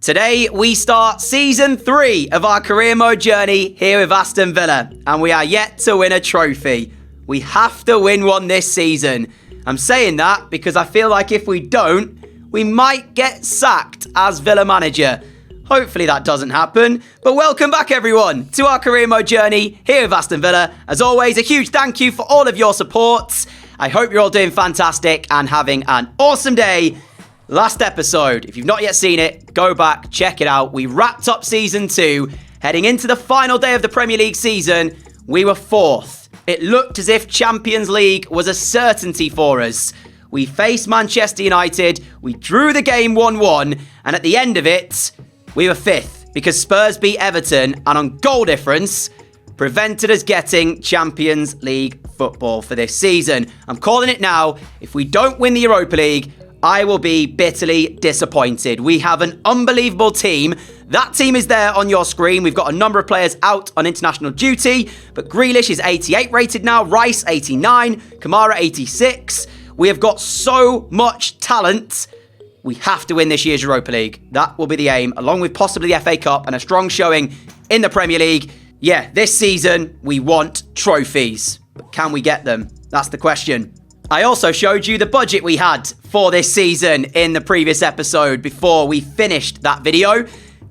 Today, we start Season 3 of our career mode journey here with Aston Villa, and we are yet to win a trophy. We have to win one this season. I'm saying that because I feel like if we don't, we might get sacked as Villa manager. Hopefully that doesn't happen, but welcome back everyone to our career mode journey here with Aston Villa. As always, a huge thank you for all of your support. I hope you're all doing fantastic and having an awesome day. Last episode, if you've not yet seen it, go back, check it out. We wrapped up Season 2, heading into the final day of the Premier League season. We were 4th. It looked as if Champions League was a certainty for us. We faced Manchester United, we drew the game 1-1, and at the end of it, we were 5th because Spurs beat Everton and on goal difference prevented us getting Champions League football for this season. I'm calling it now. If we don't win the Europa League, I will be bitterly disappointed. We have an unbelievable team. That team is there on your screen. We've got a number of players out on international duty, but Grealish is 88 rated now, Rice 89, Kamara 86. We have got so much talent. We have to win this year's Europa League. That will be the aim, along with possibly the FA Cup and a strong showing in the Premier League. Yeah, this season, we want trophies. But can we get them? That's the question. I also showed you the budget we had for this season in the previous episode before we finished that video.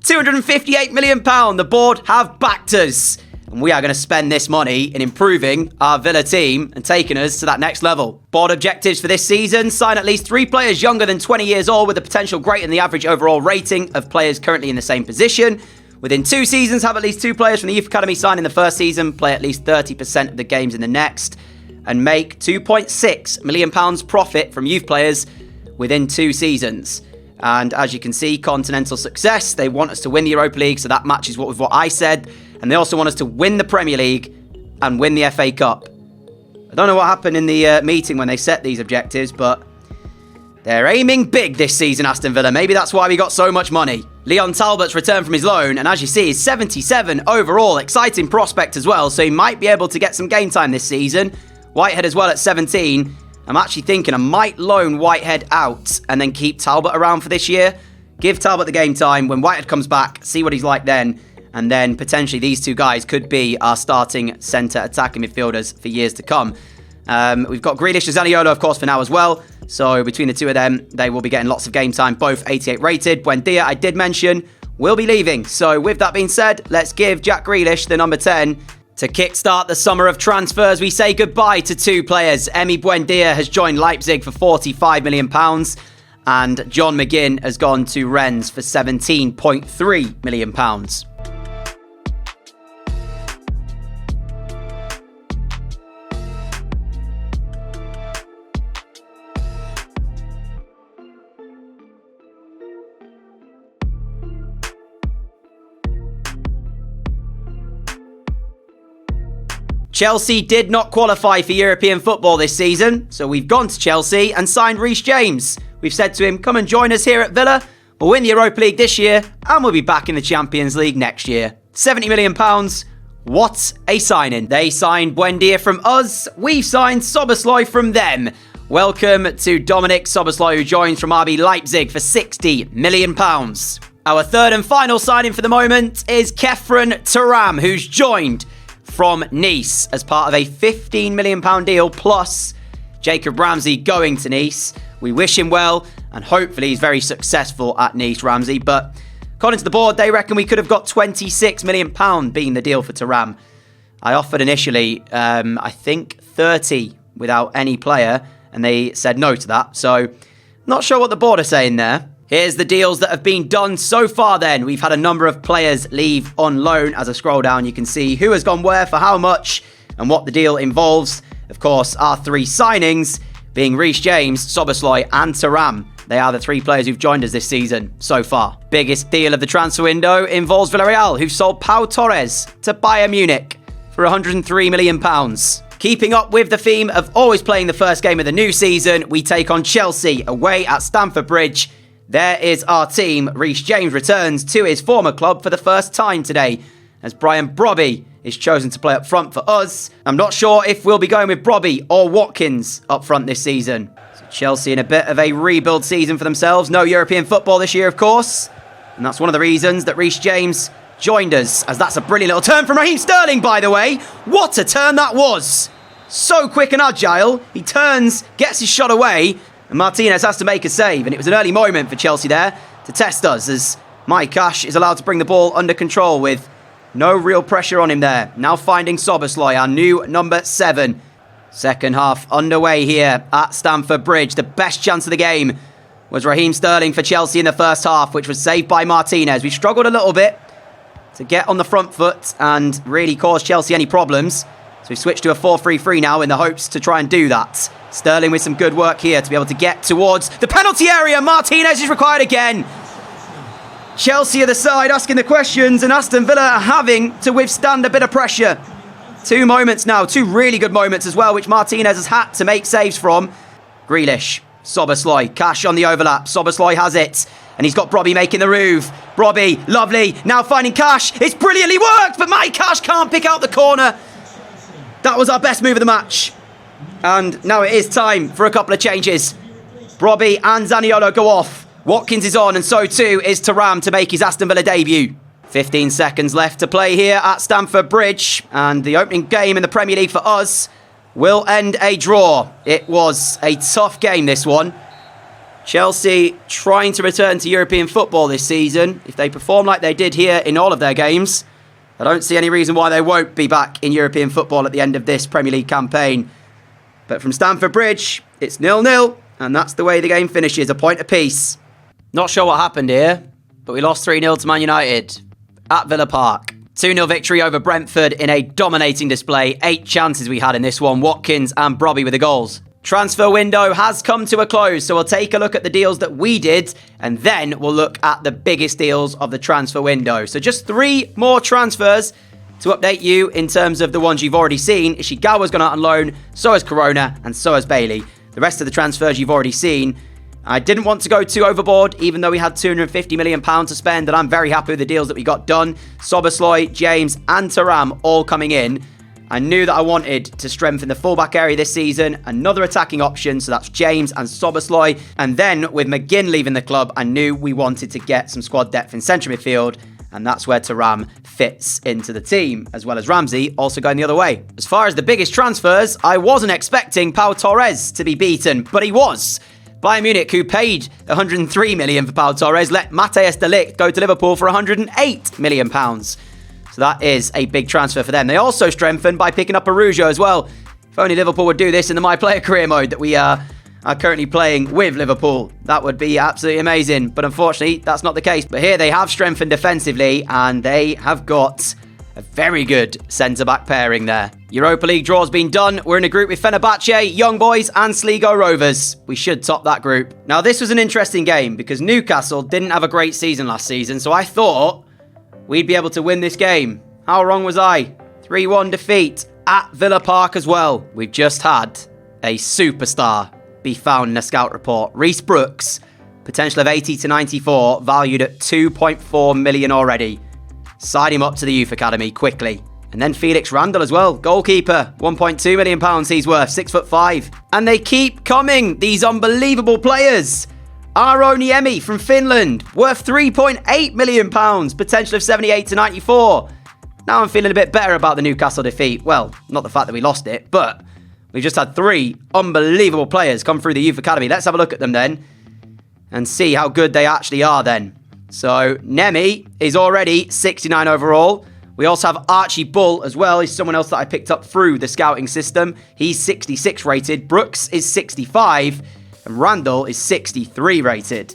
£258 million. The board have backed us. And we are going to spend this money in improving our Villa team and taking us to that next level. Board objectives for this season: sign at least 3 players younger than 20 years old with a potential greater than the average overall rating of players currently in the same position. Within 2 seasons, have at least 2 players from the youth academy sign in the first season, play at least 30% of the games in the next, and make £2.6 million profit from youth players within 2 seasons. And as you can see, continental success. They want us to win the Europa League, so that matches with what I said. And they also want us to win the Premier League and win the FA Cup. I don't know what happened in the meeting when they set these objectives, but they're aiming big this season, Aston Villa. Maybe that's why we got so much money. Leon Talbot's returned from his loan, and as you see, he's 77 overall. Exciting prospect as well, so he might be able to get some game time this season. Whitehead as well at 17. I'm actually thinking I might loan Whitehead out and then keep Talbot around for this year. Give Talbot the game time. When Whitehead comes back, see what he's like then. And then potentially these 2 guys could be our starting centre attacking midfielders for years to come. We've got Grealish and Zaniolo, of course, for now as well. So between the 2 of them, they will be getting lots of game time, both 88 rated. Buendia, I did mention, will be leaving. So with that being said, let's give Jack Grealish the number 10. To kickstart the summer of transfers, we say goodbye to 2 players. Emi Buendia has joined Leipzig for £45 million. And John McGinn has gone to Rennes for £17.3 million. Chelsea did not qualify for European football this season, so we've gone to Chelsea and signed Reece James. We've said to him, come and join us here at Villa. We'll win the Europa League this year, and we'll be back in the Champions League next year. £70 million. What a signing. They signed Buendia from us. We've signed Szoboszlai from them. Welcome to Dominic Szoboszlai, who joins from RB Leipzig for £60 million. Our third and final signing for the moment is Khéphren Thuram, who's joined from Nice as part of a £15 million deal, plus Jacob Ramsey going to Nice. We wish him well, and hopefully he's very successful at Nice, Ramsey. But according to the board, they reckon we could have got £26 million being the deal for Thuram. I offered initially, I think 30 without any player, and they said no to that. So not sure what the board are saying there. Here's the deals that have been done so far then. We've had a number of players leave on loan. As I scroll down, you can see who has gone where for how much and what the deal involves. Of course, our 3 signings being Reece James, Szoboszlai and Thuram. They are the 3 players who've joined us this season so far. Biggest deal of the transfer window involves Villarreal, who've sold Pau Torres to Bayern Munich for £103 million. Keeping up with the theme of always playing the first game of the new season, we take on Chelsea away at Stamford Bridge. There is our team. Reece James returns to his former club for the first time today, as Brian Brobby is chosen to play up front for us. I'm not sure if we'll be going with Brobby or Watkins up front this season. So Chelsea in a bit of a rebuild season for themselves. No European football this year, of course. And that's one of the reasons that Reece James joined us, as that's a brilliant little turn from Raheem Sterling, by the way. What a turn that was. So quick and agile. He turns, gets his shot away, and Martinez has to make a save. And it was an early moment for Chelsea there to test us, as Mike Cash is allowed to bring the ball under control with no real pressure on him there. Now finding Szoboszlai, our new number 7. Second half underway here at Stamford Bridge. The best chance of the game was Raheem Sterling for Chelsea in the first half, which was saved by Martinez. We struggled a little bit to get on the front foot and really cause Chelsea any problems. So we switched to a 4-3-3 now in the hopes to try and do that. Sterling with some good work here to be able to get towards the penalty area. Martinez is required again. Chelsea are the side asking the questions, and Aston Villa are having to withstand a bit of pressure. 2 moments now, 2 really good moments as well, which Martinez has had to make saves from. Grealish, Szoboszlai, Cash on the overlap. Szoboszlai has it, and he's got Brobby making the move. Brobby, lovely, now finding Cash. It's brilliantly worked, but my Cash can't pick out the corner. That was our best move of the match. And now it is time for a couple of changes. Brobby and Zaniolo go off. Watkins is on, and so too is Thuram to make his Aston Villa debut. 15 seconds left to play here at Stamford Bridge, and the opening game in the Premier League for us will end a draw. It was a tough game, this one. Chelsea trying to return to European football this season. If they perform like they did here in all of their games, I don't see any reason why they won't be back in European football at the end of this Premier League campaign. But from Stamford Bridge, it's 0-0, and that's the way the game finishes, a point apiece. Not sure what happened here, but we lost 3-0 to Man United at Villa Park. 2-0 victory over Brentford in a dominating display. 8 chances we had in this one. Watkins and Brobby with the goals. Transfer window has come to a close, so we'll take a look at the deals that we did, and then we'll look at the biggest deals of the transfer window. So just 3 more transfers to update you in terms of the ones you've already seen. Ishigawa's gone out on loan, so has Corona, and so has Bailey. The rest of the transfers you've already seen. I didn't want to go too overboard, even though we had £250 million to spend, and I'm very happy with the deals that we got done. Szoboszlai, James, and Thuram all coming in. I knew that I wanted to strengthen the fullback area this season. Another attacking option, so that's James and Szoboszlai. And then with McGinn leaving the club, I knew we wanted to get some squad depth in central midfield, and that's where Thuram fits into the team, as well as Ramsey also going the other way. As far as the biggest transfers, I wasn't expecting Pau Torres to be beaten, but he was. Bayern Munich, who paid £103 million for Pau Torres, let Matthijs de Ligt go to Liverpool for £108 million. So that is a big transfer for them. They also strengthened by picking up Araujo as well. If only Liverpool would do this in the My Player Career mode that we are currently playing with Liverpool. That would be absolutely amazing. But unfortunately, that's not the case. But here they have strengthened defensively, and they have got a very good centre-back pairing there. Europa League draw's been done. We're in a group with Fenerbahce, Young Boys and Sligo Rovers. We should top that group. Now, this was an interesting game because Newcastle didn't have a great season last season, so I thought we'd be able to win this game. How wrong was I? 3-1 defeat at Villa Park as well. We've just had a superstar be found in a scout report. Reece Brooks, potential of 80 to 94, valued at 2.4 million already. Sign him up to the youth academy quickly. And then Felix Randall as well, goalkeeper, £1.2 million he's worth, 6'5". And they keep coming, these unbelievable players. Aaro Niemi from Finland, worth £3.8 million, potential of 78 to 94. Now I'm feeling a bit better about the Newcastle defeat. Well, not the fact that we lost it, but we've just had 3 unbelievable players come through the youth academy. Let's have a look at them then and see how good they actually are then. So Niemi is already 69 overall. We also have Archie Bull as well. He's someone else that I picked up through the scouting system. He's 66 rated. Brooks is 65. And Randall is 63 rated.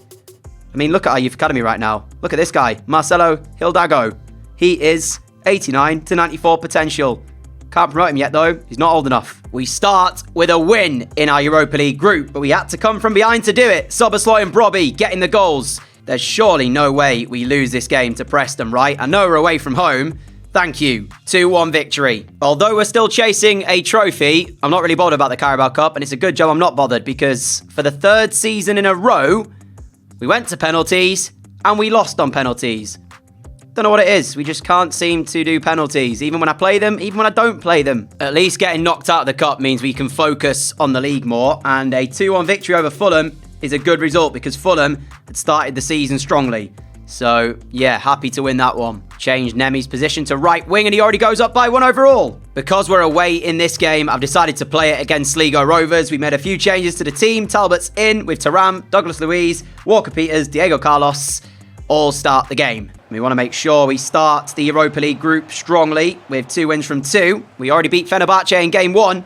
I mean, look at our youth academy right now. Look at this guy, Marcelo Hildago. He is 89 to 94 potential. Can't promote him yet, though. He's not old enough. We start with a win in our Europa League group, but we had to come from behind to do it. Szoboszlai and Brobby getting the goals. There's surely no way we lose this game to Preston, right? I know we're away from home. Thank you. 2-1 victory. Although we're still chasing a trophy, I'm not really bothered about the Carabao Cup, and it's a good job I'm not bothered because for the 3rd season in a row, we went to penalties and we lost on penalties. Don't know what it is. We just can't seem to do penalties, even when I play them, even when I don't play them. At least getting knocked out of the cup means we can focus on the league more, and a 2-1 victory over Fulham is a good result because Fulham had started the season strongly. So, yeah, happy to win that one. Changed Nemi's position to right wing, and he already goes up by 1 overall. Because we're away in this game, I've decided to play it against Sligo Rovers. We made a few changes to the team. Talbot's in with Thuram, Douglas Luiz, Walker Peters, Diego Carlos. All start the game. We want to make sure we start the Europa League group strongly with 2 wins from 2. We already beat Fenerbahce in game 1,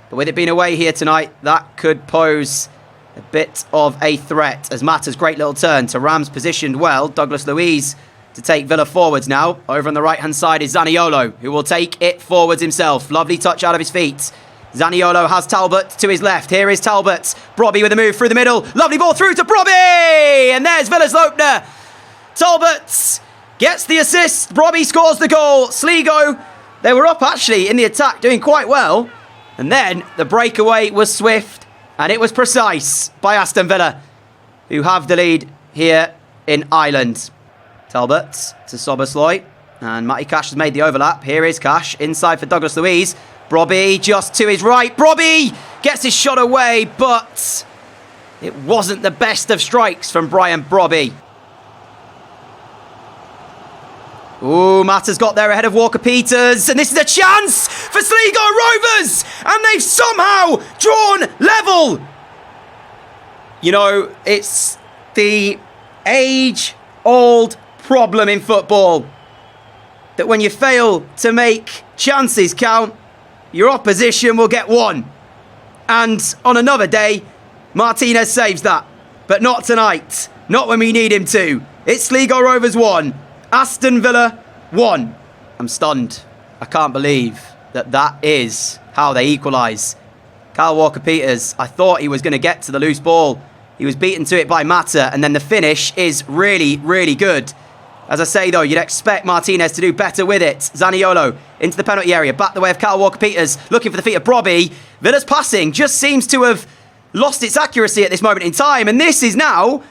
but with it being away here tonight, that could pose a bit of a threat as Mata's great little turn. Thuram's positioned well. Douglas Luiz to take Villa forwards now. Over on the right-hand side is Zaniolo, who will take it forwards himself. Lovely touch out of his feet. Zaniolo has Talbot to his left. Here is Talbot. Brobby with a move through the middle. Lovely ball through to Brobby! And there's Villa's opener. Talbot gets the assist. Brobby scores the goal. Sligo, they were up actually in the attack, doing quite well. And then the breakaway was swift and it was precise by Aston Villa, who have the lead here in Ireland. Talbot to Szoboszlai. And Matty Cash has made the overlap. Here is Cash inside for Douglas Luiz. Brobby just to his right. Brobby gets his shot away, but it wasn't the best of strikes from Brian Brobby. Ooh, Mata's got there ahead of Walker Peters, and this is a chance for Sligo Rovers, and they've somehow drawn level. You know, it's the age-old problem in football that when you fail to make chances count, your opposition will get one. And on another day, Martinez saves that, but not tonight, not when we need him to. It's Sligo Rovers 1. Aston Villa 1. I'm stunned. I can't believe that is how they equalise. Kyle Walker-Peters, I thought he was going to get to the loose ball. He was beaten to it by Mata, and then the finish is really, really good. As I say, though, you'd expect Martinez to do better with it. Zaniolo into the penalty area, back the way of Kyle Walker-Peters, looking for the feet of Brobby. Villa's passing just seems to have lost its accuracy at this moment in time, and this is now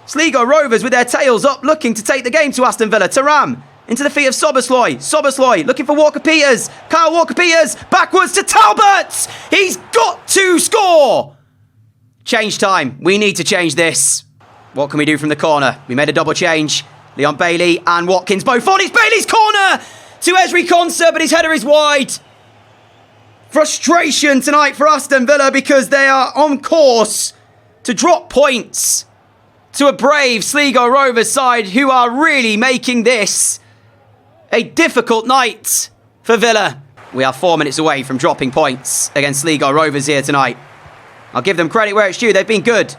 Sligo Rovers with their tails up, looking to take the game to Aston Villa. Thuram into the feet of Szoboszlai. Szoboszlai looking for Walker Peters. Kyle Walker Peters backwards to Talbot. He's got to score. Change time. We need to change this. What can we do from the corner? We made a double change. Leon Bailey and Watkins both on. It's Bailey's corner to Ezri Konsa, but his header is wide. Frustration tonight for Aston Villa because they are on course to drop points to a brave Sligo Rovers side who are really making this a difficult night for Villa. We are 4 minutes away from dropping points against Sligo Rovers here tonight. I'll give them credit where it's due. They've been good,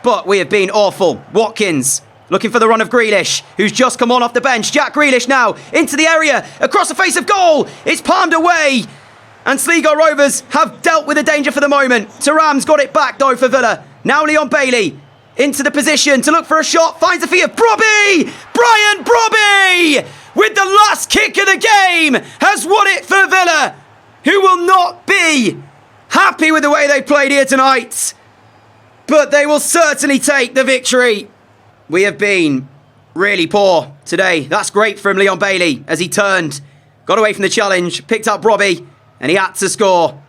but we have been awful. Watkins looking for the run of Grealish, who's just come on off the bench. Jack Grealish now into the area, across the face of goal. It's palmed away, and Sligo Rovers have dealt with the danger for the moment. Thuram's got it back though for Villa. Now Leon Bailey into the position to look for a shot. Finds the feet of Brobby! Brian Brobby! With the last kick of the game has won it for Villa, who will not be happy with the way they played here tonight. But they will certainly take the victory. We have been really poor today. That's great from Leon Bailey as he turned, got away from the challenge, picked up Brobby, and he had to score.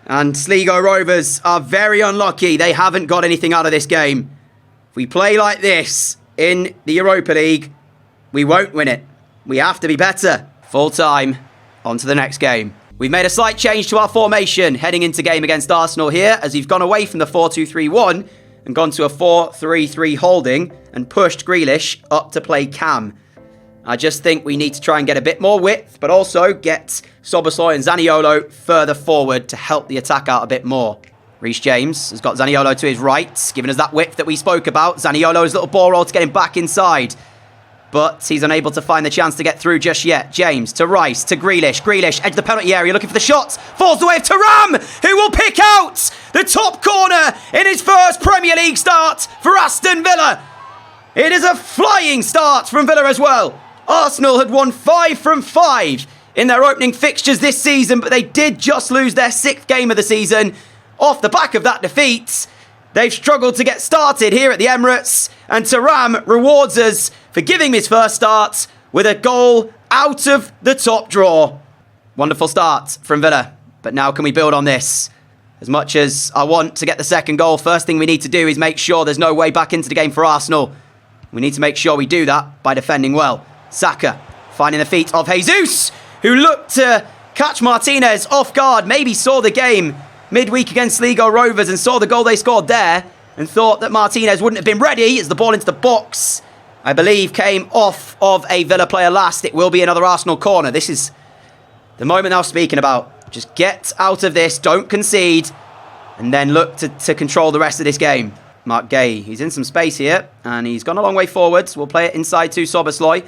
And Sligo Rovers are very unlucky. They haven't got anything out of this game. If we play like this in the Europa League, we won't win it. We have to be better. Full time. On to the next game. We've made a slight change to our formation heading into game against Arsenal here, as we've gone away from the 4-2-3-1 and gone to a 4-3-3 holding and pushed Grealish up to play Cam. I just think we need to try and get a bit more width, but also get Szoboszlai and Zaniolo further forward to help the attack out a bit more. Reece James has got Zaniolo to his right, giving us that width that we spoke about. Zaniolo's little ball roll to get him back inside, but he's unable to find the chance to get through just yet. James to Rice, to Grealish. Grealish, edge of the penalty area, looking for the shots. Falls the way of Thuram, who will pick out the top corner in his first Premier League start for Aston Villa. It is a flying start from Villa as well. Arsenal had won 5 from 5 in their opening fixtures this season, but they did just lose their 6th game of the season. Off the back of that defeat, they've struggled to get started here at the Emirates, and Thuram rewards us for giving him his first start with a goal out of the top draw. Wonderful start from Villa, but now can we build on this? As much as I want to get the second goal, first thing we need to do is make sure there's no way back into the game for Arsenal. We need to make sure we do that by defending well. Saka finding the feet of Jesus, who looked to catch Martinez off guard. Maybe saw the game midweek against Sligo Rovers and saw the goal they scored there and thought that Martinez wouldn't have been ready as the ball into the box, I believe, came off of a Villa player last. It will be another Arsenal corner. This is the moment I was speaking about. Just get out of this, don't concede, and then look to control the rest of this game. Mark Gay, he's in some space here, and he's gone a long way forwards. We'll play it inside to Szoboszlai,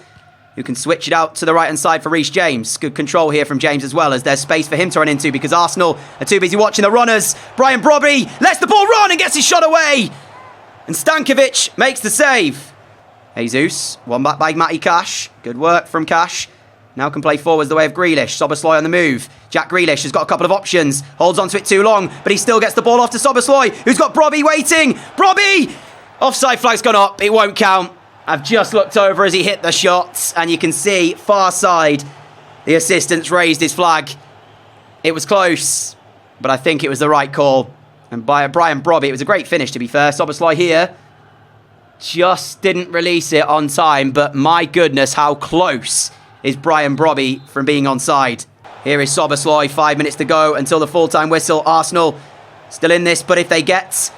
who can switch it out to the right-hand side for Reece James. Good control here from James as well, as there's space for him to run into because Arsenal are too busy watching the runners. Brian Brobby lets the ball run and gets his shot away. And Stankovic makes the save. Jesus, won back by Matty Cash. Good work from Cash. Now can play forwards the way of Grealish. Szoboszlai on the move. Jack Grealish has got a couple of options. Holds onto it too long, but he still gets the ball off to Szoboszlai, who's got Brobby waiting. Brobby! Offside flag's gone up. It won't count. I've just looked over as he hit the shots, and you can see far side the assistant's raised his flag. It was close, but I think it was the right call. And by Brian Brobby, it was a great finish, to be fair. Szoboszlai here just didn't release it on time, but my goodness, how close is Brian Brobby from being onside. Here is Szoboszlai, 5 minutes to go until the full-time whistle. Arsenal still in this, but if they get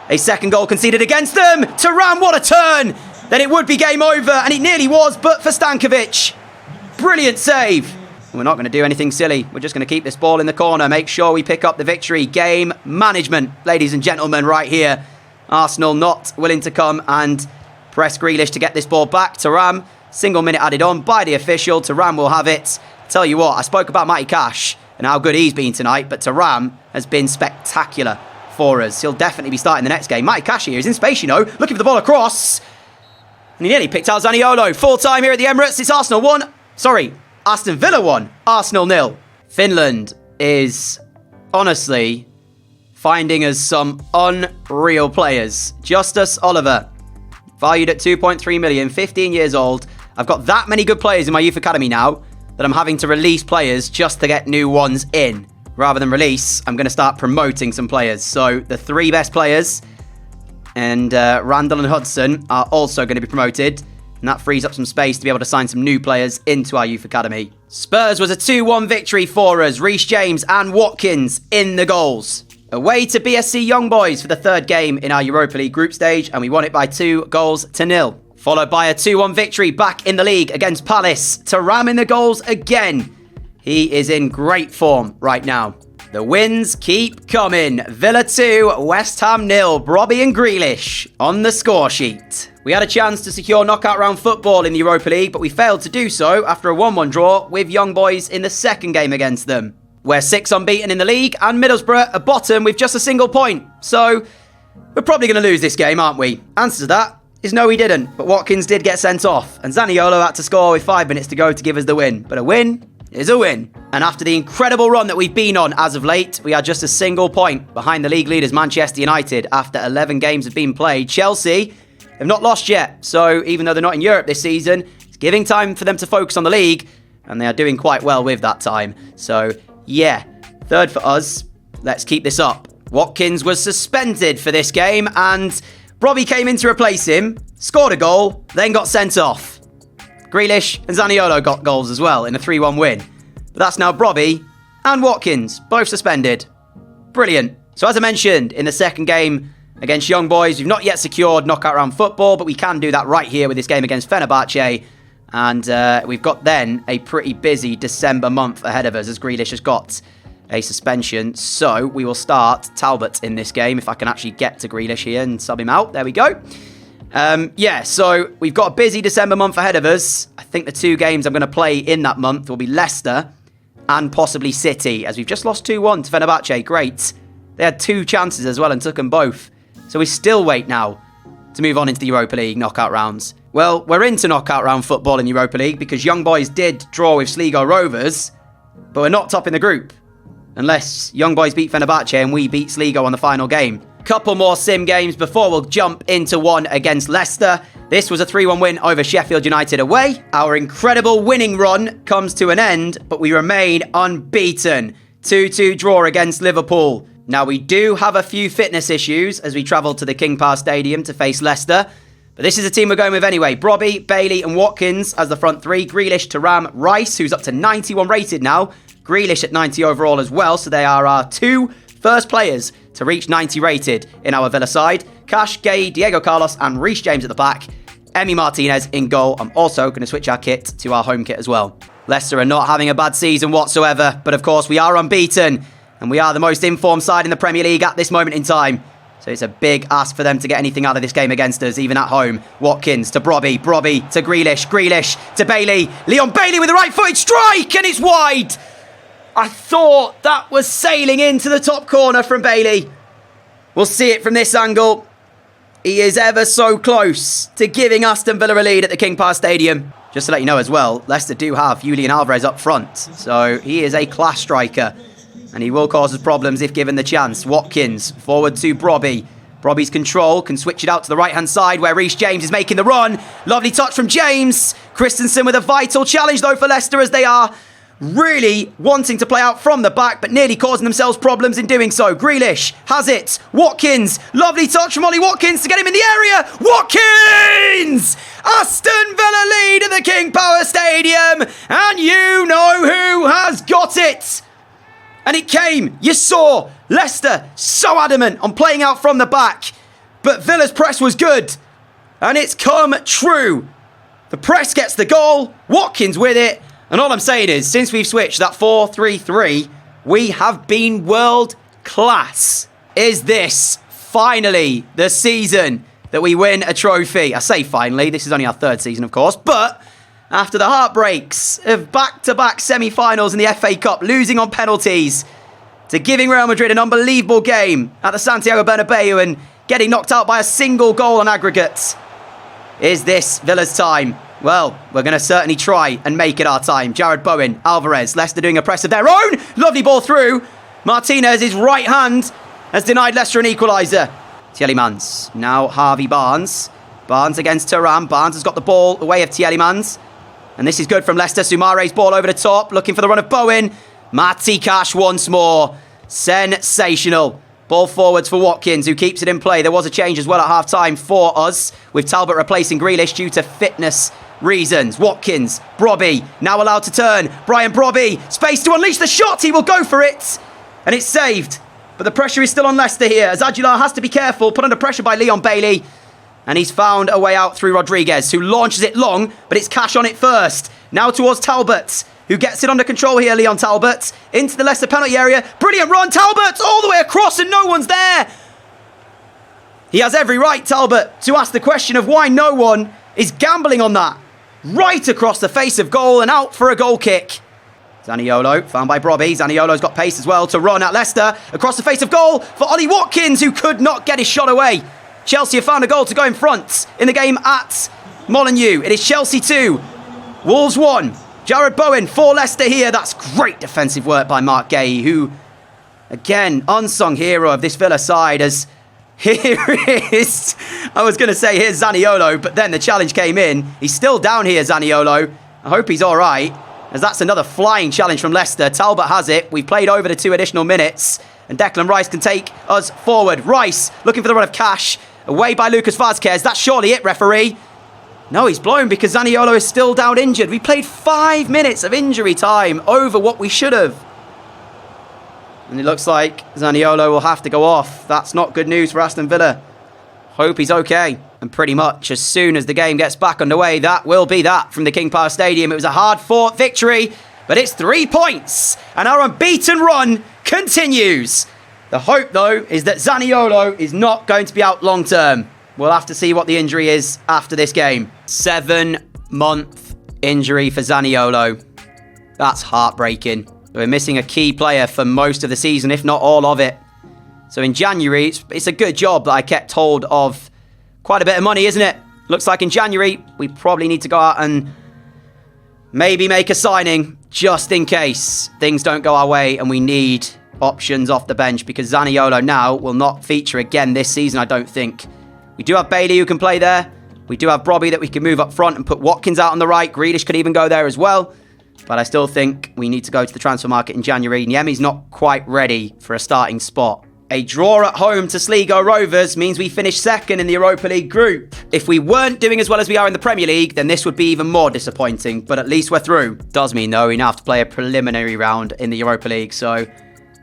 a second goal conceded against them, Thuram, what a turn! Then it would be game over, and it nearly was, but for Stankovic. Brilliant save. We're not going to do anything silly. We're just going to keep this ball in the corner, make sure we pick up the victory. Game management, ladies and gentlemen, right here. Arsenal not willing to come and press Grealish to get this ball back. Thuram, single minute added on by the official. Thuram will have it. Tell you what, I spoke about Matty Cash and how good he's been tonight, but Thuram has been spectacular for us. He'll definitely be starting the next game. Matty Cash here is in space, you know, looking for the ball across. And he nearly picked out Zaniolo. Full time here at the Emirates. It's Arsenal 1. Sorry, Aston Villa 1. Arsenal 0. Finland is honestly finding us some unreal players. Justus Oliver, valued at 2.3 million, 15 years old. I've got that many good players in my youth academy now that I'm having to release players just to get new ones in. Rather than release, I'm going to start promoting some players. So the 3 best players and Randall and Hudson are also going to be promoted. And that frees up some space to be able to sign some new players into our youth academy. Spurs was a 2-1 victory for us. Reece James and Watkins in the goals. Away to BSC Young Boys for the 3rd game in our Europa League group stage, and we won it by 2-0. Followed by a 2-1 victory back in the league against Palace. Thuram in the goals again. He is in great form right now. The wins keep coming. Villa 2, West Ham 0. Brobby and Grealish on the score sheet. We had a chance to secure knockout round football in the Europa League, but we failed to do so after a 1-1 draw with Young Boys in the 2nd game against them. We're 6 unbeaten in the league, and Middlesbrough are bottom with just a single point. So, we're probably going to lose this game, aren't we? Answer to that is no, we didn't. But Watkins did get sent off, and Zaniolo had to score with 5 minutes to go to give us the win. But a win is a win. And after the incredible run that we've been on as of late, we are just a single point behind the league leaders Manchester United after 11 games have been played. Chelsea have not lost yet, so even though they're not in Europe this season, it's giving time for them to focus on the league, and they are doing quite well with that time. So, yeah, 3rd for us. Let's keep this up. Watkins was suspended for this game, and Brobby came in to replace him, scored a goal, then got sent off. Grealish and Zaniolo got goals as well in a 3-1 win. But that's now Brobby and Watkins, both suspended. Brilliant. So as I mentioned, in the 2nd game against Young Boys, we've not yet secured knockout round football, but we can do that right here with this game against Fenerbahce. And we've got then a pretty busy December month ahead of us as Grealish has got a suspension. So we will start Talbot in this game, if I can actually get to Grealish here and sub him out. There we go. Yeah, so we've got a busy December month ahead of us. I think the 2 games I'm going to play in that month will be Leicester and possibly City, as we've just lost 2-1 to Fenerbahce. Great. They had 2 chances as well and took them both. So we still wait now to move on into the Europa League knockout rounds. Well, we're into knockout round football in Europa League because Young Boys did draw with Sligo Rovers, but we're not top in the group. Unless Young Boys beat Fenerbahce and we beat Sligo on the final game. Couple more sim games before we'll jump into one against Leicester. This was a 3-1 win over Sheffield United away. Our incredible winning run comes to an end, but we remain unbeaten. 2-2 draw against Liverpool. Now we do have a few fitness issues as we travel to the King Power Stadium to face Leicester, But this is a team we're going with anyway. Brobby, Bailey and Watkins as the front three. Grealish, Thuram, Rice, who's up to 91 rated now. Grealish at 90 overall as well. So they are our 2 first players to reach 90 rated in our Villa side. Cash, Gay, Diego Carlos and Reece James at the back. Emi Martinez in goal. I'm also going to switch our kit to our home kit as well. Leicester are not having a bad season whatsoever. But of course we are unbeaten. And we are the most informed side in the Premier League at this moment in time. So it's a big ask for them to get anything out of this game against us, even at home. Watkins to Brobby, Brobby to Grealish, Grealish to Bailey. Leon Bailey with a right-footed strike and it's wide. I thought that was sailing into the top corner from Bailey. We'll see it from this angle. He is ever so close to giving Aston Villa a lead at the King Power Stadium. Just to let you know as well, Leicester do have Julian Alvarez up front. So he is a class striker. And he will cause us problems if given the chance. Watkins forward to Brobby. Brobby's control can switch it out to the right-hand side where Reece James is making the run. Lovely touch from James. Christensen with a vital challenge though for Leicester as they are really wanting to play out from the back but nearly causing themselves problems in doing so. Grealish has it. Watkins. Lovely touch from Ollie Watkins to get him in the area. Watkins! Aston Villa lead at the King Power Stadium. And you know who has got it. And it came. You saw Leicester so adamant on playing out from the back. But Villa's press was good. And it's come true. The press gets the goal. Watkins with it. And all I'm saying is, since we've switched that 4-3-3, we have been world class. Is this finally the season that we win a trophy? I say finally. This is only our 3rd season, of course. But after the heartbreaks of back-to-back semi-finals in the FA Cup, losing on penalties, to giving Real Madrid an unbelievable game at the Santiago Bernabeu and getting knocked out by a single goal on aggregate. Is this Villa's time? Well, we're going to certainly try and make it our time. Jared Bowen, Alvarez, Leicester doing a press of their own. Lovely ball through. Martinez's right hand has denied Leicester an equaliser. Tielemans, now Harvey Barnes. Barnes against Thuram. Barnes has got the ball away of Tielemans. And this is good from Leicester. Soumare's ball over the top, looking for the run of Bowen. Matty Cash once more. Sensational. Ball forwards for Watkins, who keeps it in play. There was a change as well at half-time for us, with Talbot replacing Grealish due to fitness reasons. Watkins, Brobby, now allowed to turn. Brian Brobby, space to unleash the shot. He will go for it. And it's saved. But the pressure is still on Leicester here, as Aguilar has to be careful, put under pressure by Leon Bailey. And he's found a way out through Rodriguez, who launches it long, but it's Cash on it first. Now towards Talbot, who gets it under control here, Leon Talbot. Into the Leicester penalty area. Brilliant run, Talbot, all the way across and no one's there. He has every right, Talbot, to ask the question of why no one is gambling on that. Right across the face of goal and out for a goal kick. Zaniolo, found by Brobby. Zaniolo's got pace as well to run at Leicester. Across the face of goal for Ollie Watkins, who could not get his shot away. Chelsea have found a goal to go in front in the game at Molineux. It is Chelsea 2, Wolves 1. Jared Bowen for Leicester here. That's great defensive work by Mark Gay, who, again, unsung hero of this Villa side. As here is, I was going to say here's Zaniolo, but then the challenge came in. He's still down here, Zaniolo. I hope he's all right, as that's another flying challenge from Leicester. Talbot has it. We've played over the 2 additional minutes, and Declan Rice can take us forward. Rice looking for the run of Cash. Away by Lucas Vazquez. That's surely it, referee. No, he's blown because Zaniolo is still down injured. We played 5 minutes of injury time over what we should have. And it looks like Zaniolo will have to go off. That's not good news for Aston Villa. Hope he's okay. And pretty much as soon as the game gets back underway, that will be that from the King Power Stadium. It was a hard-fought victory, but it's 3 points. And our unbeaten run continues. The hope, though, is that Zaniolo is not going to be out long-term. We'll have to see what the injury is after this game. 7-month injury for Zaniolo. That's heartbreaking. We're missing a key player for most of the season, if not all of it. So in January, it's a good job that I kept hold of quite a bit of money, isn't it? Looks like in January, we probably need to go out and maybe make a signing just in case things don't go our way and we need options off the bench, because Zaniolo now will not feature again this season, I don't think. We do have Bailey who can play there. We do have Brobby that we can move up front and put Watkins out on the right. Grealish could even go there as well. But I still think we need to go to the transfer market in January. Niemi's not quite ready for a starting spot. A draw at home to Sligo Rovers means we finish second in the Europa League group. If we weren't doing as well as we are in the Premier League, then this would be even more disappointing, but at least we're through. Does mean, though, we now have to play a preliminary round in the Europa League, so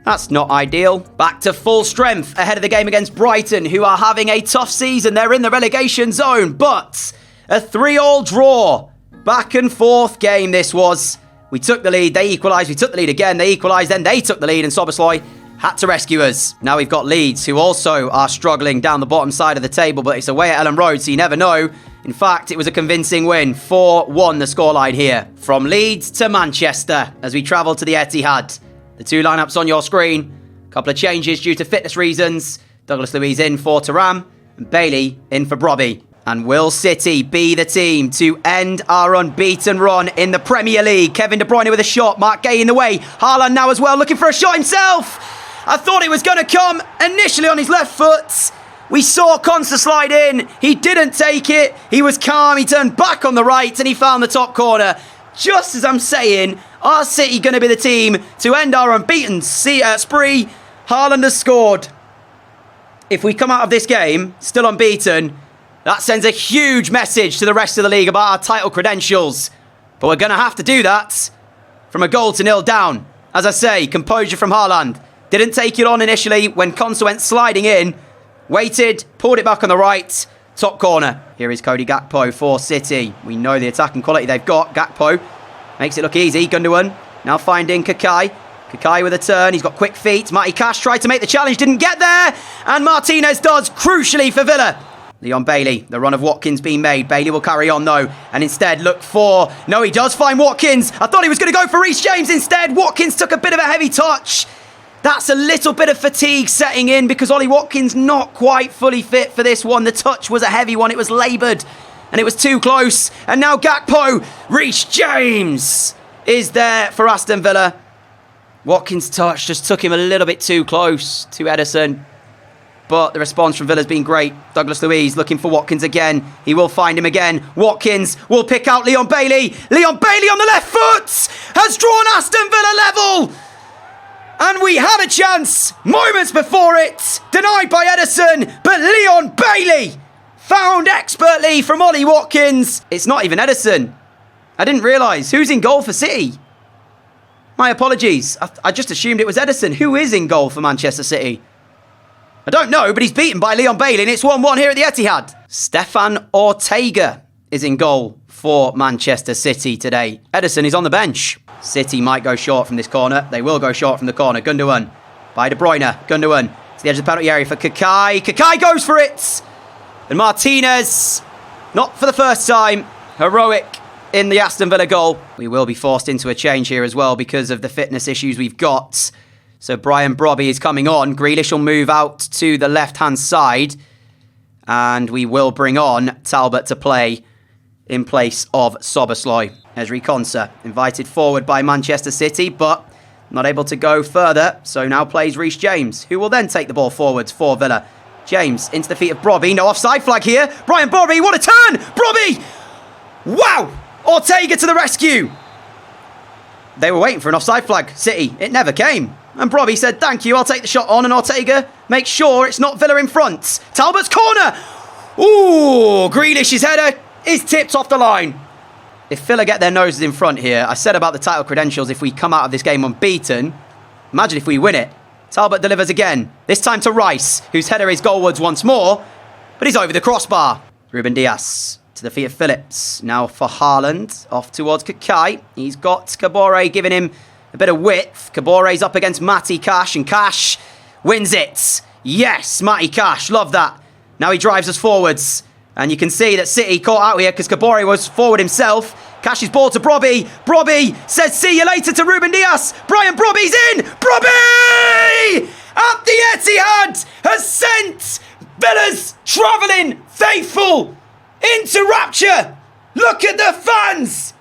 that's not ideal. Back to full strength ahead of the game against Brighton, who are having a tough season. They're in the relegation zone, but a 3-3 draw. Back and forth game this was. We took the lead, they equalised, we took the lead again, they equalised, then they took the lead, and Szoboszlai had to rescue us. Now we've got Leeds, who also are struggling down the bottom side of the table, but it's away at Ellen Road, so you never know. In fact, it was a convincing win. 4-1 the scoreline here. From Leeds to Manchester, as we travel to the Etihad. The two lineups on your screen. A couple of changes due to fitness reasons. Douglas Luiz in for Thuram, and Bailey in for Brobby. And will City be the team to end our unbeaten run in the Premier League? Kevin De Bruyne with a shot. Mark Gay in the way. Haaland now as well, looking for a shot himself. I thought it was going to come initially on his left foot. We saw Konsa slide in. He didn't take it. He was calm. He turned back on the right and he found the top corner. Just as I'm saying, are City going to be the team to end our unbeaten spree? Haaland has scored. If we come out of this game still unbeaten, that sends a huge message to the rest of the league about our title credentials. But we're going to have to do that from a 0-0 down. As I say, composure from Haaland. Didn't take it on initially when Konsa went sliding in. Waited, pulled it back on the right. Top corner. Here is Cody Gakpo for City. We know the attacking quality they've got. Gakpo makes it look easy. Gundogan now finding Kakai. Kakai with a turn. He's got quick feet. Matty Cash tried to make the challenge. Didn't get there. And Martinez does, crucially for Villa. Leon Bailey, the run of Watkins being made. Bailey will carry on though, and instead look for... No, he does find Watkins. I thought he was going to go for Reece James instead. Watkins took a bit of a heavy touch. That's a little bit of fatigue setting in because Ollie Watkins not quite fully fit for this one. The touch was a heavy one. It was laboured and it was too close. And now Gakpo, Reece James is there for Aston Villa. Watkins' touch just took him a little bit too close to Ederson. But the response from Villa has been great. Douglas Luiz looking for Watkins again. He will find him again. Watkins will pick out Leon Bailey. Leon Bailey on the left foot has drawn Aston Villa level. And we had a chance moments before it. Denied by Ederson. But Leon Bailey found expertly from Ollie Watkins. It's not even Ederson. I didn't realise. Who's in goal for City? My apologies. I just assumed it was Ederson. Who is in goal for Manchester City? I don't know, but he's beaten by Leon Bailey, and it's 1-1 here at the Etihad. Stefan Ortega is in goal for Manchester City today. Ederson is on the bench. City might go short from this corner. They will go short from the corner. Gundogan by De Bruyne. Gundogan to the edge of the penalty area for Kakai. Kakai goes for it. And Martinez, not for the first time, heroic in the Aston Villa goal. We will be forced into a change here as well because of the fitness issues we've got. So Brian Brobby is coming on. Grealish will move out to the left-hand side. And we will bring on Talbot to play in place of Szoboszlai. Ezri Konsa invited forward by Manchester City, but not able to go further. So now plays Reece James, who will then take the ball forwards for Villa. James into the feet of Brobby. No offside flag here. Brian Brobby, what a turn! Brobby! Wow! Ortega to the rescue. They were waiting for an offside flag, City. It never came. And Brobby said, thank you, I'll take the shot on. And Ortega makes sure it's not Villa in front. Talbot's corner. Ooh, Grealish's header is tipped off the line. If Villa get their noses in front here, I said about the title credentials, if we come out of this game unbeaten, imagine if we win it. Talbot delivers again, this time to Rice, whose header is goalwards once more, but he's over the crossbar. Ruben Dias to the feet of Phillips. Now for Haaland, off towards Kakai. He's got Kabore giving him a bit of width. Kabore's up against Matty Cash, and Cash wins it. Yes, Matty Cash, love that. Now he drives us forwards. And you can see that City caught out here because Kabore was forward himself. Cash's ball to Brobby. Brobby says see you later to Ruben Dias. Brian Brobby's in. Brobby at the Etihad has sent Villa's travelling faithful into rapture. Look at the fans.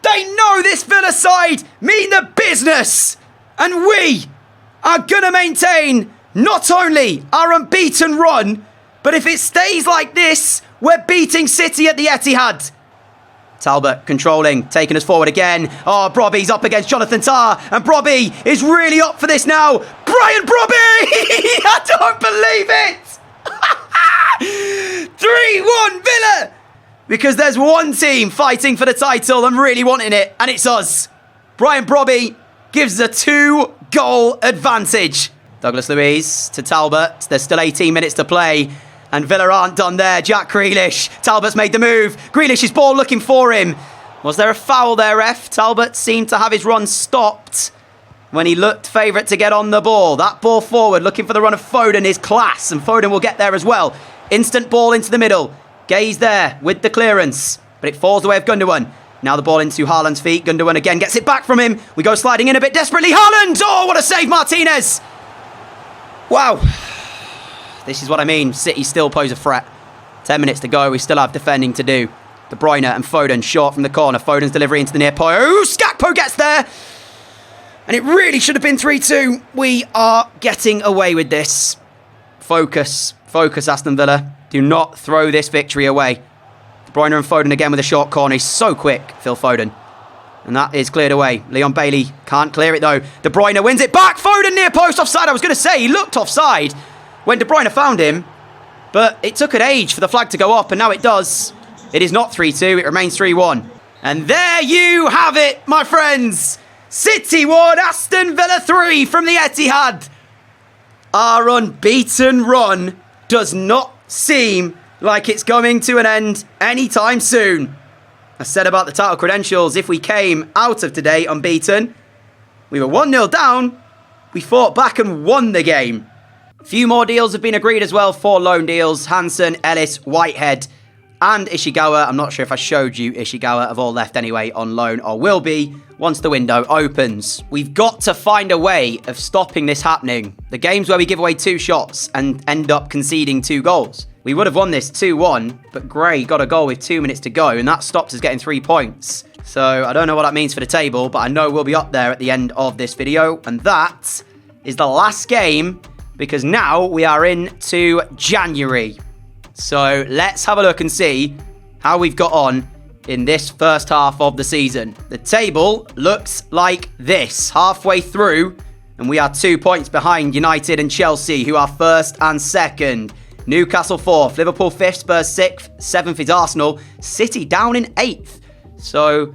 They know this Villa side mean the business. And we are going to maintain not only our unbeaten run, but if it stays like this, we're beating City at the Etihad. Talbot controlling, taking us forward again. Oh, Brobby's up against Jonathan Tah, and Brobby is really up for this now. Brian Brobby! I don't believe it! 3-1 Villa! Because there's one team fighting for the title and really wanting it, and it's us. Brian Brobby gives a 2-goal advantage. Douglas Luiz to Talbot. There's still 18 minutes to play. And Villa aren't done there. Jack Grealish. Talbot's made the move. Grealish's ball looking for him. Was there a foul there, ref? Talbot seemed to have his run stopped when he looked favourite to get on the ball. That ball forward, looking for the run of Foden, is class. And Foden will get there as well. Instant ball into the middle. Gay's there with the clearance. But it falls the way of Gundogan. Now the ball into Haaland's feet. Gundogan again gets it back from him. We go sliding in a bit desperately. Haaland! Oh, what a save, Martinez! Wow. This is what I mean. City still pose a threat. 10 minutes to go. We still have defending to do. De Bruyne and Foden short from the corner. Foden's delivery into the near post. Oh, Skakpo gets there. And it really should have been 3-2. We are getting away with this. Focus. Focus, Aston Villa. Do not throw this victory away. De Bruyne and Foden again with a short corner. He's so quick, Phil Foden. And that is cleared away. Leon Bailey can't clear it though. De Bruyne wins it back. Foden near post offside. I was going to say he looked offside when De Bruyne found him. But it took an age for the flag to go up, and now it does. It is not 3-2. It remains 3-1. And there you have it, my friends. City 1, Aston Villa 3 from the Etihad. Our unbeaten run does not seem like it's coming to an end anytime soon. I said about the title credentials, if we came out of today unbeaten, we were 1-0 down, we fought back and won the game. A few more deals have been agreed as well, 4 loan deals. Hansen, Ellis, Whitehead and Ishikawa. I'm not sure if I showed you Ishikawa, have all left anyway on loan, or will be once the window opens. We've got to find a way of stopping this happening. The games where we give away 2 shots and end up conceding 2 goals. We would have won this 2-1, but Gray got a goal with 2 minutes to go, and that stops us getting 3 points. So I don't know what that means for the table, but I know we'll be up there at the end of this video. And that is the last game, because now we are into January. So let's have a look and see how we've got on in this first half of the season. The table looks like this, halfway through, and we are 2 points behind United and Chelsea, who are first and second. Newcastle 4th, Liverpool 5th, Spurs 6th, 7th is Arsenal, City down in 8th. So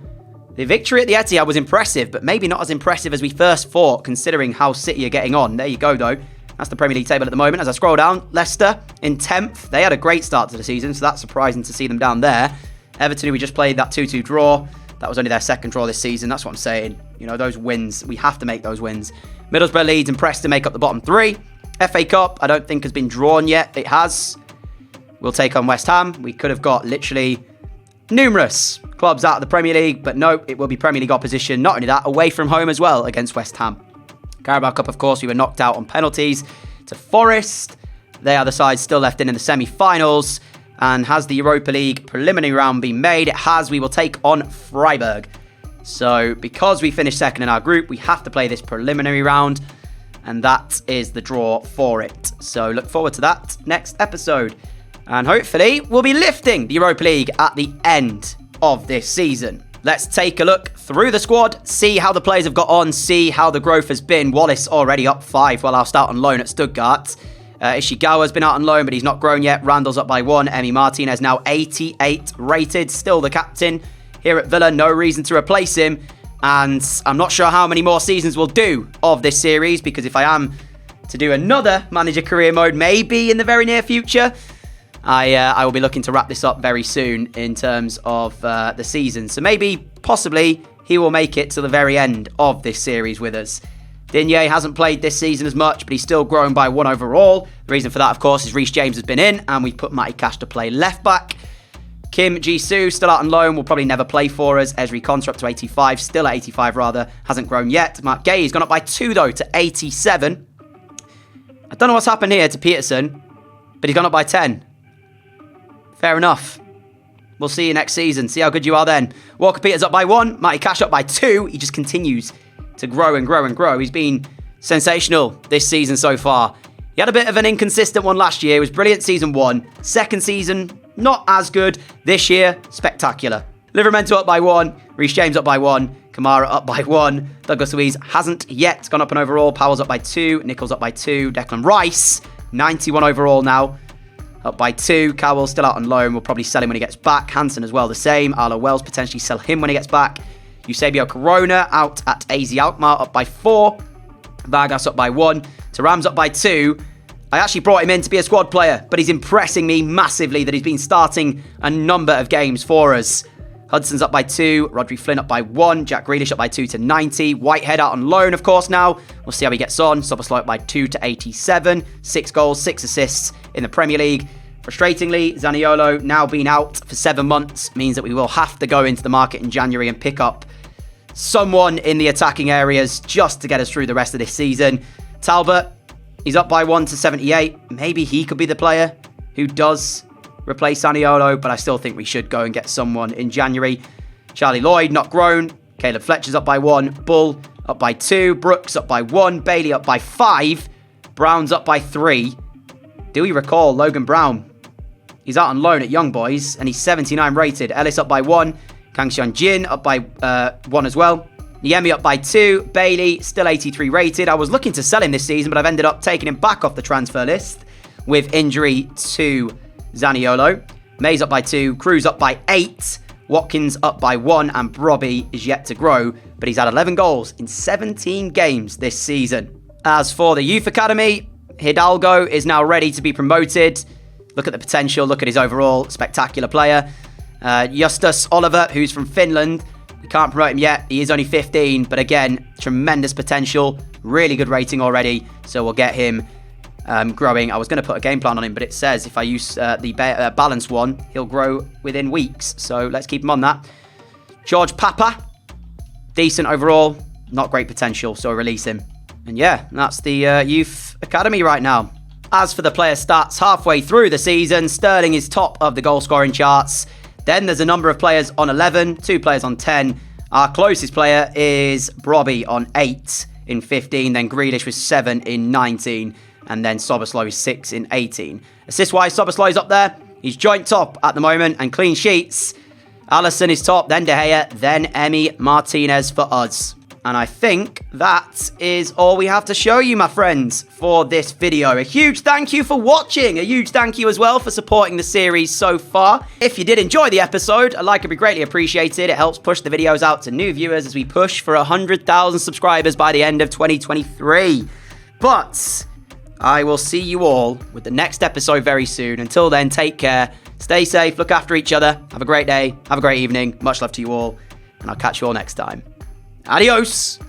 the victory at the Etihad was impressive, but maybe not as impressive as we first thought, considering how City are getting on. There you go, though. That's the Premier League table at the moment. As I scroll down, Leicester in 10th. They had a great start to the season, so that's surprising to see them down there. Everton, we just played that 2-2 draw. That was only their second draw this season. That's what I'm saying. You know, those wins, we have to make those wins. Middlesbrough, Leeds and Preston make up the bottom 3. FA Cup, I don't think has been drawn yet. It has. We'll take on West Ham. We could have got literally numerous clubs out of the Premier League, but no, it will be Premier League opposition. Not only that, away from home as well against West Ham. Carabao Cup, of course, we were knocked out on penalties to Forest. They are the sides still left in the semi-finals. And has the Europa League preliminary round been made? It has. We will take on Freiburg. So because we finished second in our group, we have to play this preliminary round. And that is the draw for it. So look forward to that next episode. And hopefully we'll be lifting the Europa League at the end of this season. Let's take a look through the squad, see how the players have got on, see how the growth has been. Wallace already up 5 while I'll start on loan at Stuttgart. Ishigawa's been out on loan, but he's not grown yet. Randall's up by 1. Emi Martinez now 88 rated, still the captain here at Villa. No reason to replace him. And I'm not sure how many more seasons we'll do of this series, because if I am to do another manager career mode, maybe in the very near future, I will be looking to wrap this up very soon in terms of the season. So maybe, possibly, he will make it to the very end of this series with us. Digne hasn't played this season as much, but he's still grown by 1 overall. The reason for that, of course, is Reece James has been in, and we've put Matty Cash to play left back. Kim Jisoo, still out on loan, will probably never play for us. Ezri Konsa up to 85, still at 85 rather, hasn't grown yet. Mark Gay has gone up by 2 though to 87. I don't know what's happened here to Peterson, but he's gone up by 10. Fair enough. We'll see you next season. See how good you are then. Walker Peters up by 1, Matty Cash up by 2. He just continues to grow and grow and grow. He's been sensational this season so far. He had a bit of an inconsistent one last year. It was brilliant season 1. Second season, not as good. This year, spectacular. Livramento up by 1. Reece James up by 1. Kamara up by 1. Douglas Luiz hasn't yet gone up an overall. Powell's up by 2. Nichols up by 2. Declan Rice, 91 overall now. Up by 2. Cowell's still out on loan. We'll probably sell him when he gets back. Hansen as well, the same. Arlo Wells, potentially sell him when he gets back. Eusebio Corona out at AZ Alkmaar, up by 4. Vargas up by 1. Thuram's up by 2. I actually brought him in to be a squad player, but he's impressing me massively that he's been starting a number of games for us. Hudson's up by 2. Rodri Flynn up by 1. Jack Grealish up by 2 to 90. Whitehead out on loan, of course, now. We'll see how he gets on. Szoboszlai up by 2 to 87. 6 goals, 6 assists in the Premier League. Frustratingly, Zaniolo, now being out for 7 months, means that we will have to go into the market in January and pick up someone in the attacking areas just to get us through the rest of this season. Talbot, he's up by 1 to 78. Maybe he could be the player who does replace Zaniolo, but I still think we should go and get someone in January. Charlie Lloyd, not grown. Caleb Fletcher's up by 1. Bull up by 2. Brooks up by 1. Bailey up by 5. Brown's up by 3. Do we recall Logan Brown? He's out on loan at Young Boys, and he's 79 rated. Ellis up by 1. Kang Sean Jin up by 1 as well. Niemi up by 2. Bailey, still 83 rated. I was looking to sell him this season, but I've ended up taking him back off the transfer list with injury to Zaniolo. Mays up by 2. Cruz up by 8. Watkins up by 1. And Brobby is yet to grow, but he's had 11 goals in 17 games this season. As for the youth academy, Hidalgo is now ready to be promoted. Look at the potential. Look at his overall spectacular player. Justus Oliver, who's from Finland. We can't promote him yet. He is only 15, but again, tremendous potential. Really good rating already, so we'll get him growing. I was going to put a game plan on him, but it says if I use the balanced one, he'll grow within weeks. So let's keep him on that. George Papa, decent overall. Not great potential, so release him. And yeah, that's the youth academy right now. As for the player stats, halfway through the season, Sterling is top of the goal scoring charts. Then there's a number of players on 11, 2 players on 10. Our closest player is Brobby on 8 in 15, then Grealish with 7 in 19, and then Szoboszlai 6 in 18. Assist-wise, Szoboszlai is up there. He's joint top at the moment, and clean sheets. Alisson is top, then De Gea, then Emi Martinez for us. And I think that is all we have to show you, my friends, for this video. A huge thank you for watching. A huge thank you as well for supporting the series so far. If you did enjoy the episode, a like would be greatly appreciated. It helps push the videos out to new viewers as we push for 100,000 subscribers by the end of 2023. But I will see you all with the next episode very soon. Until then, take care. Stay safe. Look after each other. Have a great day. Have a great evening. Much love to you all. And I'll catch you all next time. Adios!